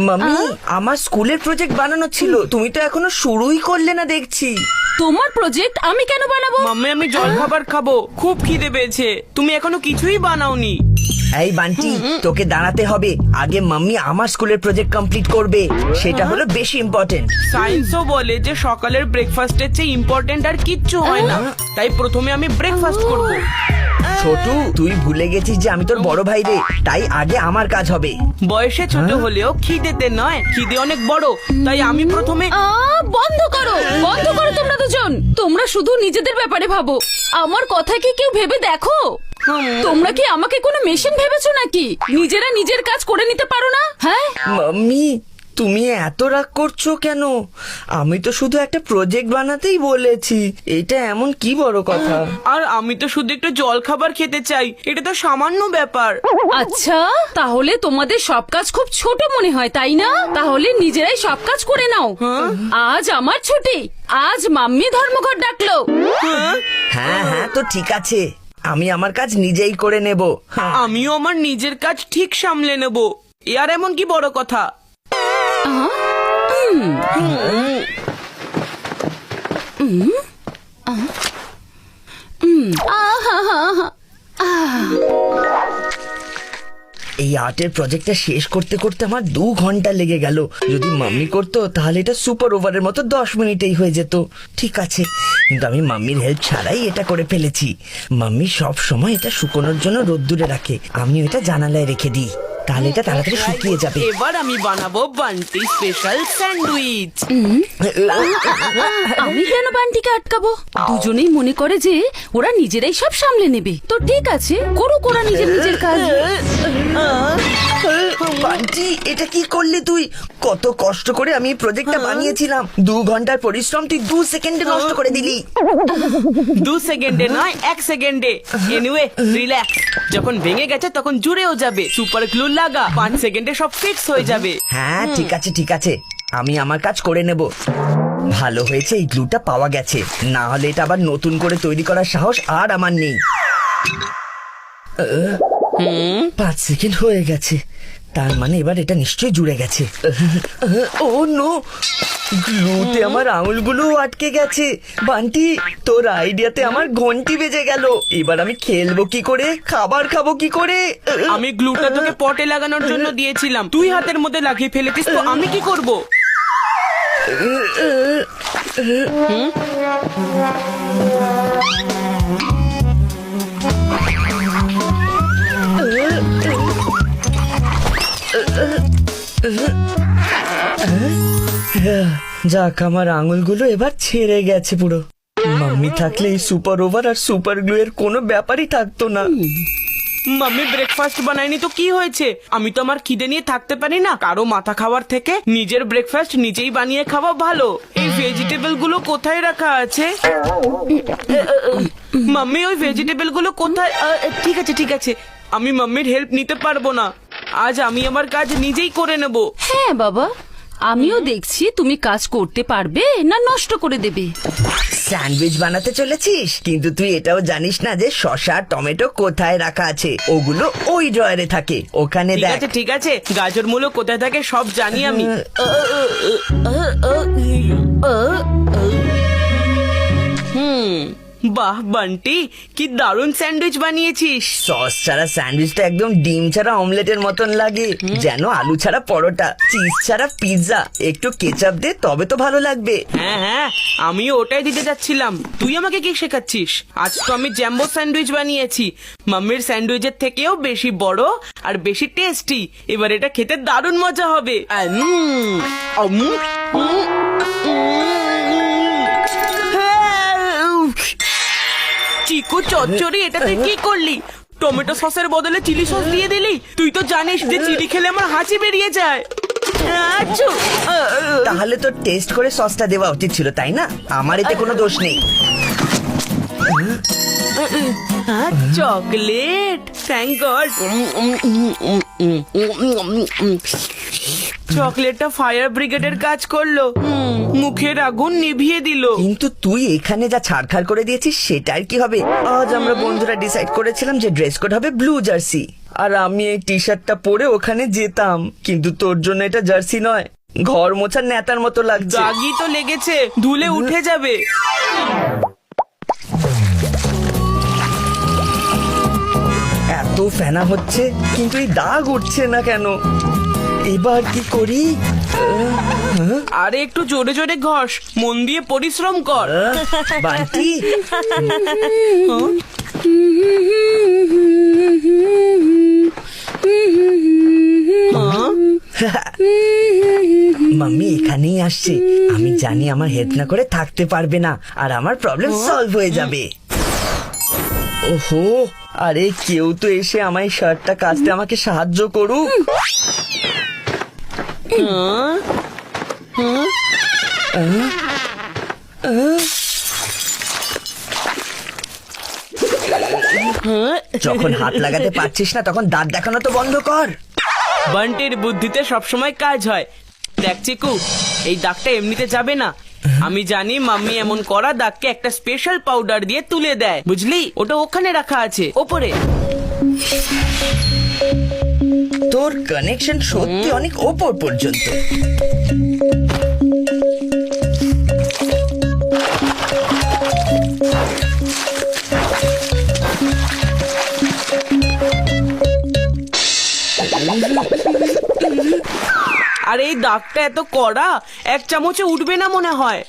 Mummy, আমার স্কুলের project বানানো ছিল, তুমি তো এখনো শুরুই করলে না দেখছি। তোমার প্রজেক্ট আমি কেন বানাবো? মাম্মি আমি জল খাবার খাবো, খুব খিদে পেয়েছে। তুমি এখনো কিছুই বানাওনি। এই বান্টি, তোকে দাঁড়াতে হবে। আগে মাম্মি আমার স্কুলের প্রজেক্ট কমপ্লিট করবে, সেটা হলো বেশি ইম্পর্টেন্ট। সায়েন্সও বলে যে সকালের ব্রেকফাস্টের চেয়ে ইম্পর্টেন্ট আর কিচ্ছু হয় না। তাই প্রথমে আমি ব্রেকফাস্ট করব। ছোটু, তুই ভুলে গেছিস যে আমি তোর বড় ভাই রে, তাই আগে আমার কাজ হবে। বয়সে ছোট হলেও খিদেতে নয়, খিদে অনেক বড়। তাই আমি প্রথমে বন্ধ করো, বন্ধ করো তোমরা দুজন। তোমরা শুধু নিজেদের ব্যাপারে ভাবো, আমার কথা কি কেউ ভেবে দেখো? তোমরা কি আমাকে কোনো মেশিন ভেবেছো নাকি? নিজেরা নিজের কাজ করে নিতে পারো না? হ্যাঁ মাম্মি, তুমি এত রাগ করছো কেন? আমি তো শুধু একটা প্রজেক্ট বানাতেই বলেছি, এটা এমন কি বড় কথা? আর আমি তো শুধু একটু জল খাবার খেতে চাই, এটা তো সামান্য ব্যাপার। আচ্ছা, তাহলে তোমাদের সব কাজ খুব ছোট মনে হয়, তাই না? তাহলে নিজেরাই সব কাজ করে নাও। আজ আমার ছুটি, আজ মাম্মি ধর্মঘট ডাকলো। হ্যাঁ হ্যাঁ, তো ঠিক আছে, আমি আমার কাজ নিজেই করে নেব। আমিও আমার নিজের কাজ ঠিক সামলে নেব। এ আর এমন কি বড় কথা? এই আর্টের প্রজেক্টটা শেষ করতে করতে আমার 2 ঘন্টা লেগে গেল। যদি মাম্মি করতো তাহলে এটা সুপার ওভারের মতো 10 মিনিটেই হয়ে যেত। ঠিক আছে, কিন্তু আমি মাম্মির হেল্প ছাড়াই এটা করে ফেলেছি। মাম্মি সব সময় এটা শুকোনোর জন্য রোদ্দুরে রাখে, আমি এটা জানালায় রেখে দিই, তাহলে এটা তাড়াতাড়ি শুকিয়ে যাবে। এবার আমি বানাবো বান্টি স্পেশাল স্যান্ডউইচ। আমি কেন বান্টিকে আটকাবো? দুজনেই মনে করে যে ওরা নিজেরাই সব সামলে নেবে। তো ঠিক আছে, করুক ওরা নিজের নিজের কাজ। বান্টি, এটা কি করলি তুই? কত কষ্ট করে আমি এই প্রজেক্টটা বানিয়েছিলাম, 2 ঘন্টার পরিশ্রম তুই 2 সেকেন্ডে নষ্ট করে দিলি। 2 সেকেন্ডে নয়, 1 সেকেন্ডে। Anyway, relax. যখন ভেঙে গেছে তখন জুড়েও যাবে। সুপার গ্লু লাগা, 5 সেকেন্ডে সব ফিক্স হয়ে যাবে। হ্যাঁ ঠিক আছে ঠিক আছে, আমি আমার কাজ করে নেব। ভালো হয়েছে এই গ্লুটা পাওয়া গেছে, না হলে এটা আবার নতুন করে তৈরি করার সাহস আর আমার নেই। 5 সেকেন্ড হয়ে গেছে, তার মানে এবার এটা নিশ্চয়ই জুড়ে গেছে। ও নো, গ্লুতে আমার আঙুলগুলো আটকে গেছে। বান্টি, তোর আইডিয়াতে আমার ঘন্টি বেজে গেল। এবার আমি খেলবো কি করে, খাবার খাবো কি করে? আমি গ্লুটা তোকে পটে লাগানোর জন্য দিয়েছিলাম, তুই হাতের মধ্যে লাগিয়ে ফেলেছিস, তো আমি কি করব? যাক, আমার আঙুলগুলো এবার ছেড়ে গেছে পুরো। মাম্মি থাকলে এই সুপার ওভার আর সুপার গ্লু এর কোনো ব্যাপারই থাকতো না। মাম্মি ব্রেকফাস্ট বানায়নি তো কি হয়েছে? আমি তো আমার খিদে নিয়ে থাকতে পারি না। কারো মাথা খাওয়ার থেকে নিজের ব্রেকফাস্ট নিজেই বানিয়ে খাওয়া ভালো। এই ভেজিটেবল গুলো কোথায় রাখা আছে? মাম্মি, ওই ভেজিটেবল গুলো কোথায়? ঠিক আছে ঠিক আছে, আমি মাম্মির হেল্প নিতে পারবো না। আজ আমি আমার কাজ নিজেই করে নেব। হ্যাঁ বাবা, আমিও দেখছি তুমি কাজ করতে পারবে না নষ্ট করে দেবে। স্যান্ডউইচ বানাতে চলেছিস, কিন্তু তুই এটাও জানিস না যে শসা টমেটো কোথায় রাখা আছে। ওগুলো ওই ড্রয়ারে থাকে, ওখানে ঠিক দেখ। আছে ঠিক আছে, গাজর মূলো কোথায় থাকে সব জানি আমি। বাহ বান্টি, কি দারুণ স্যান্ডউইচ বানিয়েছিস। সস ছাড়া স্যান্ডউইচটা একদম ডিম ছাড়া অমলেটের মতন লাগে, যেন আলু ছাড়া পরোটা, চিজ ছাড়া পিৎজা। একটু কেচাপ দে, তবে তো ভালো লাগবে। হ্যাঁ হ্যাঁ, আমিও ওটাই দিতে যাচ্ছিলাম। তুই আমাকে কি শেখাচ্ছিস? আজ তো আমি জ্যাম্বো স্যান্ডউইচ বানিয়েছি, মাম্মির স্যান্ডউইচের থেকেও বেশি বড় আর বেশি টেস্টি। এবার এটা খেতে দারুণ মজা হবে। চিকু চচ্চড়ি, এটা তুই কি করলি? টমেটো সসের বদলে চিলি সস দিয়ে দিলি। তুই তো জানিস যে চিলি খেলে আমার হাঁচি বেরিয়ে যায়। তাহলে তো টেস্ট করে সসটা দেওয়া উচিত ছিল, তাই না? আমার এতে কোনো দোষ নেই। Chocolate, thank god. চকলেটটা ফায়ার ব্রিগেডের কাজ করলো, মুখের আগুন নিভিয়ে দিল। কিন্তু তুই এখানে যা ছাড়খাড় করে দিয়েছিস সেটার কি হবে? আজ আমরা বন্ধুরা ডিসাইড করেছিলাম যে ড্রেস কোড হবে ব্লু জার্সি, আর আমি এই টি শার্টটা পরে ওখানে যেতাম, কিন্তু তোর জন্য এটা জার্সি নয়, ঘর মোছার নেতার মতো লাগছে। দাগই তো লেগেছে, ধুলে উঠে যাবে। এত ফেনা হচ্ছে কিন্তু এই দাগ উঠছে না কেন? এবার কি করি? আরে একটু জোরে জোরে ঘষ, মন দিয়ে পরিশ্রম কর। বান্টি, মাম্মি এখানেই আসছে। আমি জানি আমার হেল্প না করে থাকতে পারবে না, আর আমার প্রবলেম সলভ হয়ে যাবে। ওহো, আরে কেউ তো এসে আমার এই শার্টটা কাচতে আমাকে সাহায্য করুক। যখন হাত লাগাতে পারছিস না তখন দাঁত দেখানো তো বন্ধ কর। বান্টির বুদ্ধিতে সবসময় কাজ হয়। দেখ চিকু, এই দাগটা এমনিতে যাবে না। আমি জানি মাম্মি এমন করা দাগকে একটা স্পেশাল পাউডার দিয়ে তুলে দেয়, বুঝলি? ওটা ওখানে রাখা আছে ওপরে। তোর কানেকশন সত্যি অনেক ওপর পর্যন্ত। আর এই দাগটা এত কড়া, এক চামচে উঠবে না মনে হয়।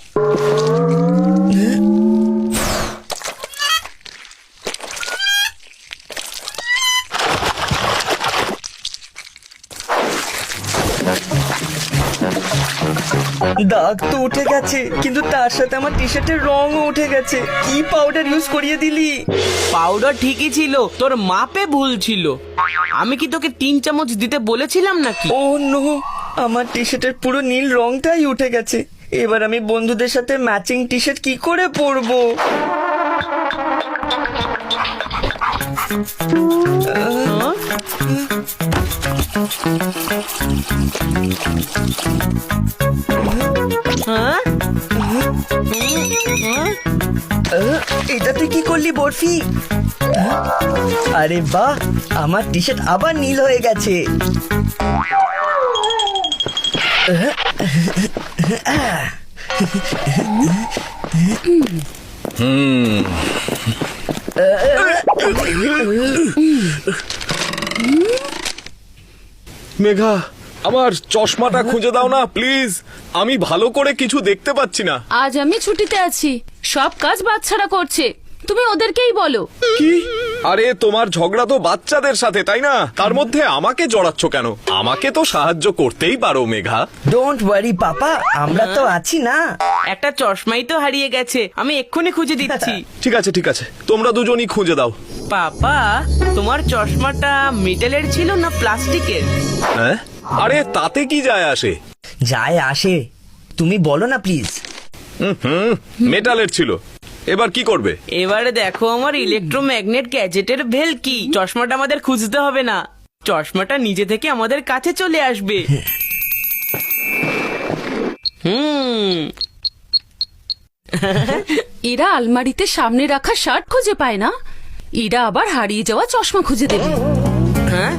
দাগ তো উঠে গেছে, কিন্তু তার সাথে আমার টি শার্টের রঙও উঠে গেছে। কি পাউডার ইউজ করিয়ে দিলি? পাউডার ঠিকই ছিল, তোর মাপে ভুল ছিল। আমি কি তোকে 3 চামচ দিতে বলেছিলাম নাকি? ও নো, আমার টি শার্টের পুরো নীল রংটাই উঠে গেছে। এবার আমি বন্ধুদের সাথে ম্যাচিং টি শার্ট কি করে পরবো? হ্যাঁ? এটা তুই কি করলি বরফি? আরে বাহ, আমার টি শার্ট আবার নীল হয়ে গেছে। মেঘা, আমার চশমাটা খুঁজে দাও না প্লিজ, আমি ভালো করে কিছু দেখতে পাচ্ছি না। আজ আমি ছুটিতে আছি, সব কাজ বাচ্চারা করছে, তুমি ওদেরকেই বলো। কি? আরে তোমার ঝগড়া তো বাচ্চাদের সাথে, তাই না? তার মধ্যে আমাকে জড়াচ্ছ কেন? আমাকে তো সাহায্য করতেই পারো মেঘা। ডোন্ট ওয়ারি পাপা, আমরা তো আছি না। একটা চশমাই তো হারিয়ে গেছে, আমি এক্ষুনি খুঁজে দিচ্ছি। ঠিক আছে ঠিক আছে, তোমরা দুজনই খুঁজে দাও। পাপা, তোমার চশমাটা মেটালের ছিল না প্লাস্টিকের? হ্যাঁ? আরে তাতে কি যায় আসে? যায় আসে, তুমি বলো না প্লিজ। মেটালের ছিল। এবার কি করবে? এবারে দেখো আমার ইলেকট্রোম্যাগনেট গ্যাজেটের ভেলকি। চশমাটা আমাদের খুঁজতে হবে না, চশমাটা নিজে থেকে আমাদের কাছে চলে আসবে। এরা আলমারিতে সামনে রাখা শার্ট খুঁজে পায় না, এরা আবার হারিয়ে যাওয়া চশমা খুঁজে দেবে। হ্যাঁ,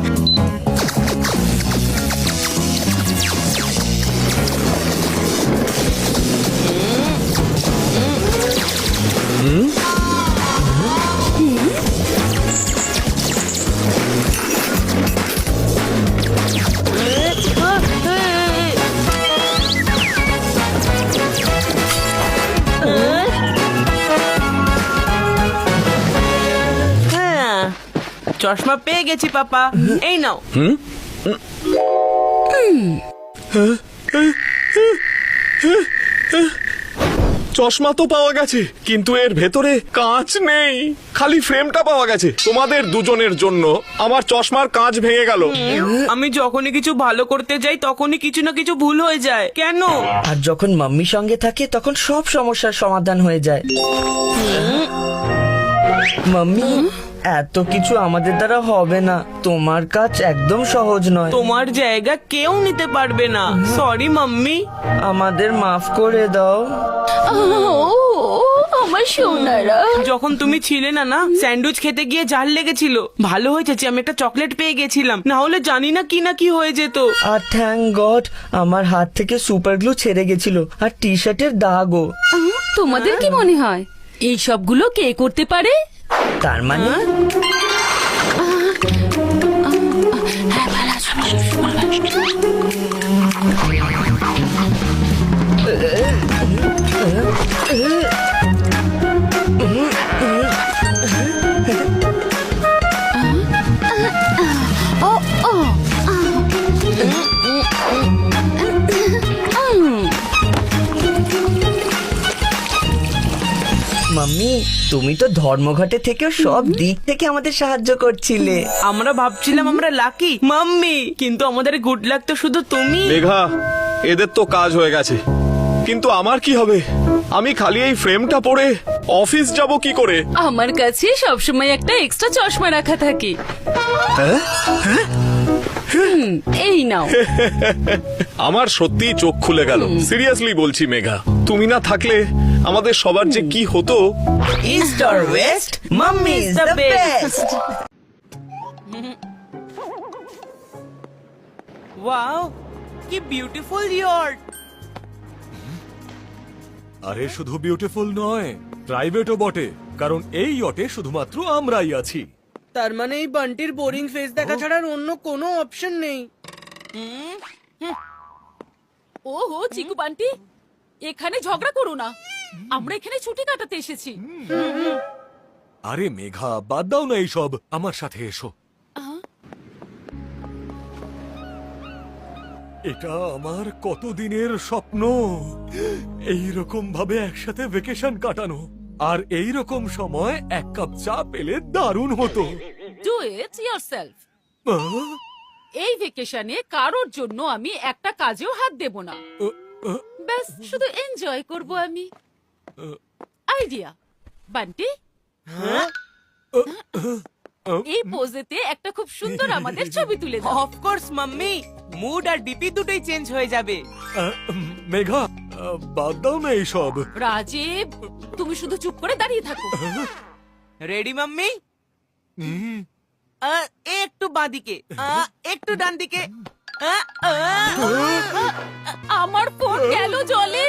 চশমা পেয়ে গেছি পাপা, এই নাও। চশমা তো পাওয়া গেছে, কিন্তু এর ভেতরে কাঁচ নেই, খালি ফ্রেমটা পাওয়া গেছে। তোমাদের দুজনের জন্য আমার চশমার কাঁচ ভেঙে গেল। আমি যখনই কিছু ভালো করতে যাই তখনই কিছু না কিছু ভুল হয়ে যায়, কেন? আর যখন মাম্মি সঙ্গে থাকে তখন সব সমস্যার সমাধান হয়ে যায়। মাম্মি, এত কিছু আমাদের দ্বারা হবে না, তোমার কাজ একদম সহজ নয়। তোমার জায়গা কেউ নিতে পারবে না। Sorry mummy. আমাদের মাফ করে দাও। আমার সোনারা। যখন তুমি ছিলে না না স্যান্ডউইচ খেতে গিয়ে জাল লেগেছিল। ভালো হয়েছে যে আমি একটা চকলেট পেয়ে গেছিলাম, না হলে জানি না কি হয়ে যেত। আর থ্যাংক গড আমার হাত থেকে সুপার গ্লু ছেড়ে গেছিল আর টি শার্টের দাগও। তোমাদের কি মনে হয় এই সবগুলো কে করতে পারে? তার মানে মাম্মি তুমি তো ধর্মঘটে থেকেও সব দিক থেকে আমাদের সাহায্য করছিলে। আমরা ভাবছিলাম আমরা লাকি মাম্মি, কিন্তু আমাদের গুড লাক তো শুধু তুমি। মেঘা, এদের তো কাজ হয়ে গেছে, কিন্তু আমার কি হবে? আমি খালি এই ফ্রেমটা পরে অফিস যাব কি করে? আমার কাছে সবসময় একটা এক্সট্রা চশমা রাখা থাকে। এই নাও। আমার সত্যি চোখ খুলে গেল, সিরিয়াসলি বলছি মেঘা। তুমি না থাকলে আমাদের সবার যে কি হতো। East or West, mummy is the best. Wow, কি বিউটিফুল ইয়র্ট। আরে শুধু বিউটিফুল নয়, প্রাইভেটও বটে, কারণ এই ইয়টে শুধুমাত্র আমরাই আছি। তার মানে এই বান্টির বোরিং ফেস দেখা ছাড়া আর অন্য কোনো অপশন নেই। ওহো চিকু বান্টি, এখানে ঝগড়া করো না, আমরা এখানে ছুটি কাটাতে এসেছি। আরে মেঘা, বাদ দাও না এইসব, আমার সাথে এসো। এটা আমার কতদিনের স্বপ্ন, এইরকম ভাবে একসাথে ভেকেশন কাটানো, আর এইরকম সময় এক কাপ চা পেলে দারুণ হতো। Do it yourself. আহ, এই ভেকেশনে কারোর জন্য আমি একটা কাজেও হাত দেব না, আহ, ব্যাস শুধু এনজয় করব আমি। আইডিয়া বান্টি, এই পোজেতে একটা খুব সুন্দর আমাদের ছবি তুলে দাও। অফকোর্স মাম্মি, মুড আর ডিপি দুটোই চেঞ্জ হয়ে যাবে। মেঘা, বাদ দাও না এইসব। রাজীব, তুমি শুধু চুপ করে দাঁড়িয়ে থাকো। Ready mummy? হুম, একটু বাঁদিকে, একটু ডান দিকে। আমার ফোন গেল জলে।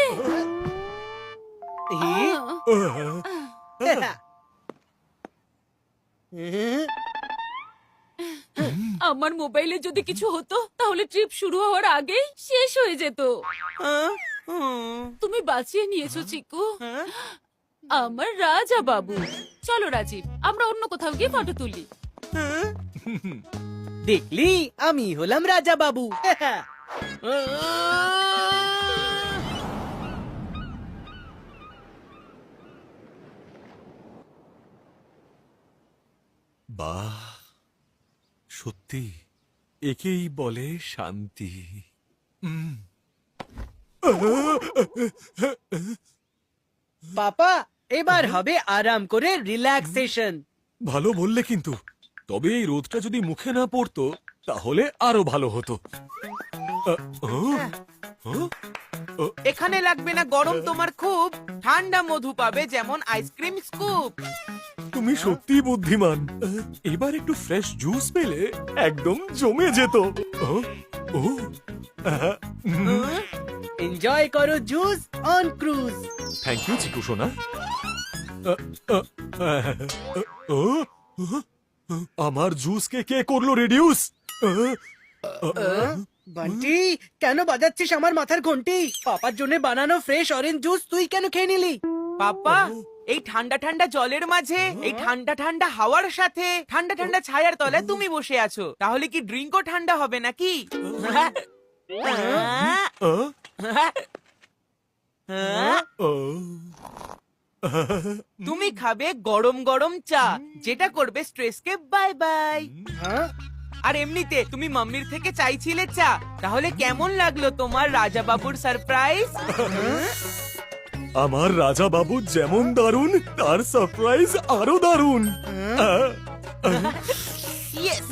আমার মোবাইলে যদি কিছু হতো তাহলে ট্রিপ শুরু হওয়ার আগেই শেষ হয়ে যেত। তুমি বাঁচিয়ে নিয়েছো চিকু, আমার রাজা বাবু। চলো রাজীব, আমরা অন্য কোথাও গিয়ে ফটো তুলি। দেখলি, আমি হলাম রাজা বাবু। বাহ, সত্যি একেই বলে শান্তি। পাপা, এবার হবে আরাম করে রিল্যাক্সেশন। ভালো বললে, কিন্তু তবে এই রোদটা যদি মুখে না পড়তো তাহলে আরো ভালো হতো। এখানে লাগবে না গরম, তোমার খুব ঠান্ডা মধু পাবে, যেমন আইসক্রিম স্কুপ। তুমি সত্যি বুদ্ধিমান। এবার একটু ফ্রেশ জুস পেলে একদম জমে যেত। এনজয় করো juice on cruise. Thank you Chiku সোনা। আমার জুসকে কে করলো রিডিউস? বান্টি, কেন বাজাচ্ছিস আমার মাথার ঘন্টি? পাপার জন্য বানানো ফ্রেশ অরেঞ্জ জুস তুই কেন খেয়ে নিলি? পাপা, এই ঠান্ডা ঠান্ডা জলের মাঝে, এই ঠান্ডা ঠান্ডা হাওয়ার সাথে, ঠান্ডা ঠান্ডা ছায়ার তলায় তুমি বসে আছো, তাহলে কি ড্রিঙ্কও ঠান্ডা হবে নাকি? তুমি খাবে গরম গরম চা, যেটা করবে স্ট্রেসকে বাই বাই। হ্যাঁ? আর এমনিতে তুমি মাম্মির থেকে চাইছিলে চা, তাহলে কেমন লাগলো তোমার রাজা বাবুর সারপ্রাইজ? আমার রাজা বাবু যেমন দারুণ, তার সারপ্রাইজ আরো দারুণ। ইয়েস।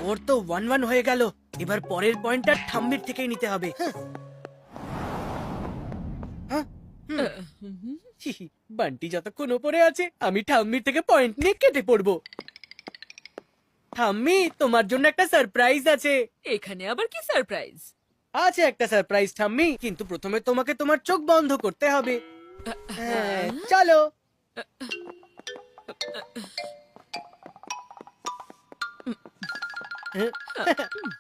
ওর তো 1-1 হয়ে গেল। এবার পরের পয়েন্টটা ঠাম্মির থেকেই নিতে হবে। বান্টি যতক্ষণ ওপরে আছে আমি ঠাম্মির থেকে পয়েন্ট নিয়ে কেটে পড়বো। ঠাম্মি, তোমার জন্য একটা সারপ্রাইজ আছে। এখানে আবার কি সারপ্রাইজ? আছে একটা সারপ্রাইজ ঠাম্মি, কিন্তু প্রথমে তোমাকে তোমার চোখ বন্ধ করতে হবে। হ্যাঁ, চলো।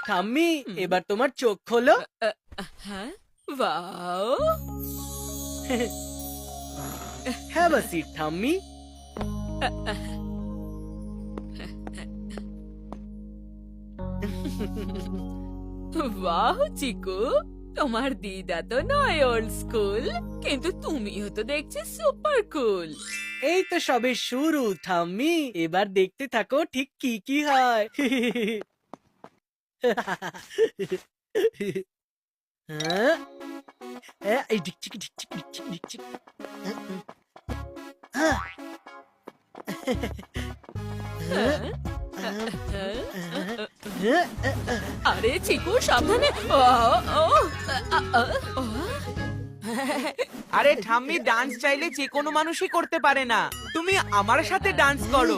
ঠাম্মি, এবার তোমার চোখ খোলো। হ্যাঁ, ওয়াও, হ্যাভ আ সিট ঠাম্মি। বাহ চিকু, তোমার দিদা তো নয় ওল্ড স্কুল, কিন্তু তুমিও তো দেখছি সুপার কুল। এই তো সবে শুরু ঠাম্মি, এবার দেখতে থাকো ঠিক কি কি হয়। হ্যাঁ? এই ডিকচিক ডিকচিক ডিকচিক ডিকচিক। হ্যাঁ। আরে চিকু সাবধানে। ও, ও, ও, আরে ঠাম্মি, ডান্স চাইলে যে কোনো মানুষই করতে পারে না। তুমি আমার সাথে ডান্স করো।